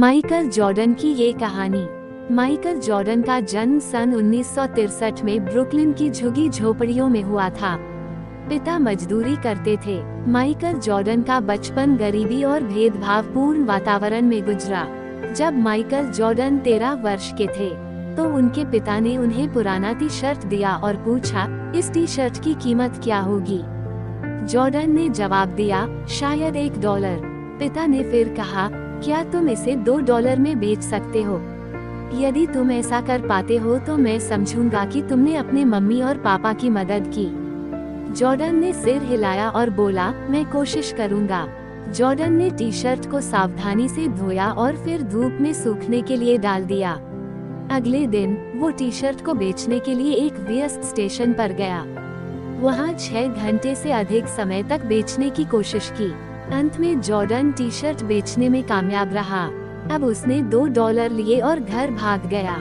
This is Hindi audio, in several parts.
माइकल जॉर्डन की ये कहानी। माइकल जॉर्डन का जन्म सन 1963 में ब्रुकलिन की झुग्गी झोपड़ियों में हुआ था। पिता मजदूरी करते थे। माइकल जॉर्डन का बचपन गरीबी और भेदभावपूर्ण वातावरण में गुजरा। जब माइकल जॉर्डन 13 वर्ष के थे तो उनके पिता ने उन्हें पुराना टी शर्ट दिया और पूछा, इस टी शर्ट की कीमत क्या होगी। जॉर्डन ने जवाब दिया, शायद $1। पिता ने फिर कहा, क्या तुम इसे $2 में बेच सकते हो? यदि तुम ऐसा कर पाते हो तो मैं समझूंगा कि तुमने अपने मम्मी और पापा की मदद की। जॉर्डन ने सिर हिलाया और बोला, मैं कोशिश करूंगा। जॉर्डन ने टी शर्ट को सावधानी से धोया और फिर धूप में सूखने के लिए डाल दिया। अगले दिन वो टी शर्ट को बेचने के लिए एक व्यस्त स्टेशन पर गया। वहाँ 6 घंटे से अधिक समय तक बेचने की कोशिश की। अंत में जॉर्डन टी शर्ट बेचने में कामयाब रहा। अब उसने $2 लिए और घर भाग गया।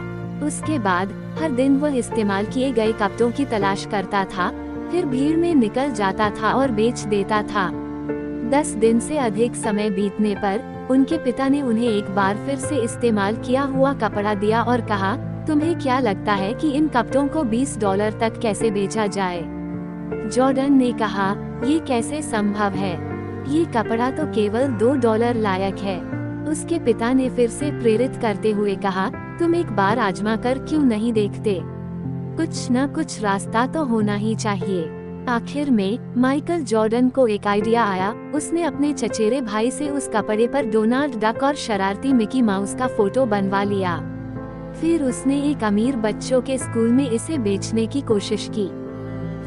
उसके बाद हर दिन वह इस्तेमाल किए गए कपड़ों की तलाश करता था, फिर भीड़ में निकल जाता था और बेच देता था। 10 दिन से अधिक समय बीतने पर उनके पिता ने उन्हें एक बार फिर से इस्तेमाल किया हुआ कपड़ा दिया और कहा, तुम्हें क्या लगता है कि इन कपड़ों को $20 तक कैसे बेचा जाए? जॉर्डन ने कहा, ये कैसे संभव है? ये कपड़ा तो केवल $2 लायक है। उसके पिता ने फिर से प्रेरित करते हुए कहा, तुम एक बार आजमा कर क्यों नहीं देखते? कुछ न कुछ रास्ता तो होना ही चाहिए। आखिर में माइकल जॉर्डन को एक आइडिया आया। उसने अपने चचेरे भाई से उस कपड़े पर डोनाल्ड डक और शरारती मिकी माउस का फोटो बनवा लिया। फिर उसने एक अमीर बच्चों के स्कूल में इसे बेचने की कोशिश की।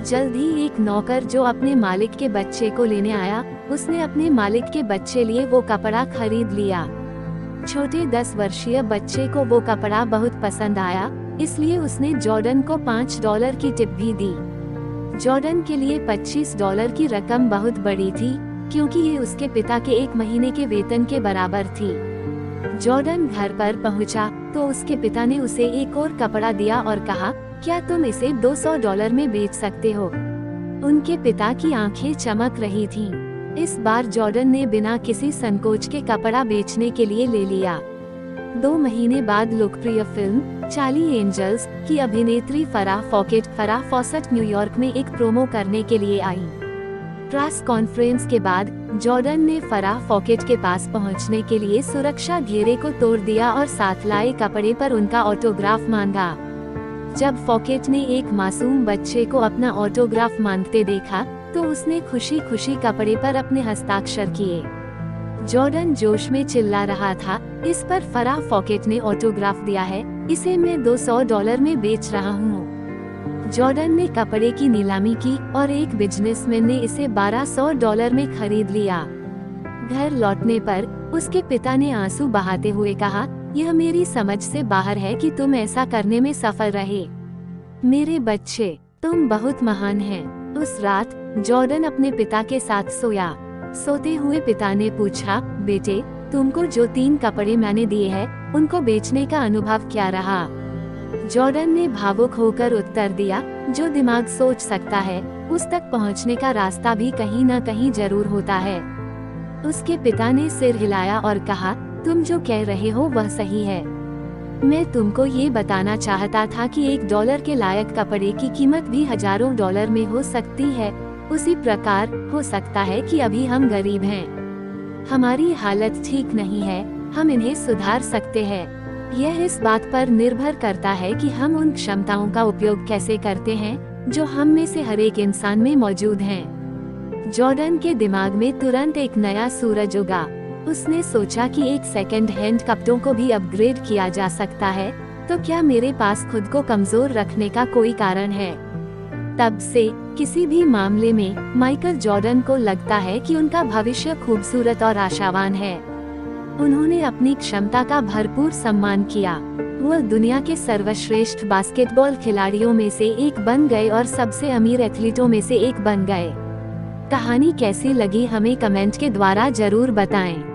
जल्द ही एक नौकर जो अपने मालिक के बच्चे को लेने आया, उसने अपने मालिक के बच्चे लिए वो कपड़ा खरीद लिया। छोटे 10 वर्षीय बच्चे को वो कपड़ा बहुत पसंद आया, इसलिए उसने जॉर्डन को $5 की टिप भी दी। जॉर्डन के लिए $25 की रकम बहुत बड़ी थी, क्योंकि ये उसके पिता के 1 महीने के वेतन के बराबर थी। जॉर्डन घर पर पहुंचा तो उसके पिता ने उसे एक और कपड़ा दिया और कहा, क्या तुम इसे $200 में बेच सकते हो? उनके पिता की आंखें चमक रही थीं। इस बार जॉर्डन ने बिना किसी संकोच के कपड़ा बेचने के लिए ले लिया। 2 महीने बाद लोकप्रिय फिल्म चार्ली एंजल्स की अभिनेत्री फराह फॉसेट न्यूयॉर्क में एक प्रोमो करने के लिए आई। प्रेस कॉन्फ्रेंस के बाद जॉर्डन ने फराह फॉकेट के पास पहुंचने के लिए सुरक्षा घेरे को तोड़ दिया और साथ लाए कपड़े पर उनका ऑटोग्राफ मांगा। जब फॉकेट ने एक मासूम बच्चे को अपना ऑटोग्राफ मांगते देखा तो उसने खुशी खुशी कपड़े पर अपने हस्ताक्षर किए। जॉर्डन जोश में चिल्ला रहा था, इस पर फराह फॉकेट ने ऑटोग्राफ दिया है, इसे मैं $200 में बेच रहा हूँ। जॉर्डन ने कपड़े की नीलामी की और एक बिजनेसमैन ने इसे $1200 में खरीद लिया। घर लौटने पर उसके पिता ने आंसू बहाते हुए कहा, यह मेरी समझ से बाहर है कि तुम ऐसा करने में सफल रहे। मेरे बच्चे, तुम बहुत महान हैं। उस रात जॉर्डन अपने पिता के साथ सोया। सोते हुए पिता ने पूछा, बेटे, तुमको जो 3 कपड़े मैंने दिए हैं, उनको बेचने का अनुभव क्या रहा? जॉर्डन ने भावुक होकर उत्तर दिया, जो दिमाग सोच सकता है, उस तक पहुंचने का रास्ता भी कहीं न कहीं जरूर होता है। उसके पिता ने सिर हिलाया और कहा, तुम जो कह रहे हो वह सही है। मैं तुमको ये बताना चाहता था कि $1 के लायक कपड़े की कीमत भी हजारों डॉलर में हो सकती है। उसी प्रकार हो सकता है कि अभी हम गरीब हैं, हमारी हालत ठीक नहीं है, हम इन्हें सुधार सकते हैं। यह इस बात पर निर्भर करता है कि हम उन क्षमताओं का उपयोग कैसे करते हैं जो हम में से हर एक इंसान में मौजूद हैं। जॉर्डन के दिमाग में तुरंत एक नया सूरज उगा। उसने सोचा कि एक सेकंड हैंड कपड़ों को भी अपग्रेड किया जा सकता है, तो क्या मेरे पास खुद को कमजोर रखने का कोई कारण है? तब से किसी भी मामले में माइकल जॉर्डन को लगता है कि उनका भविष्य खूबसूरत और आशावान है। उन्होंने अपनी क्षमता का भरपूर सम्मान किया। वह दुनिया के सर्वश्रेष्ठ बास्केटबॉल खिलाड़ियों में से एक बन गए और सबसे अमीर एथलीटों में से एक बन गए। कहानी कैसी लगी हमें कमेंट के द्वारा जरूर बताएं।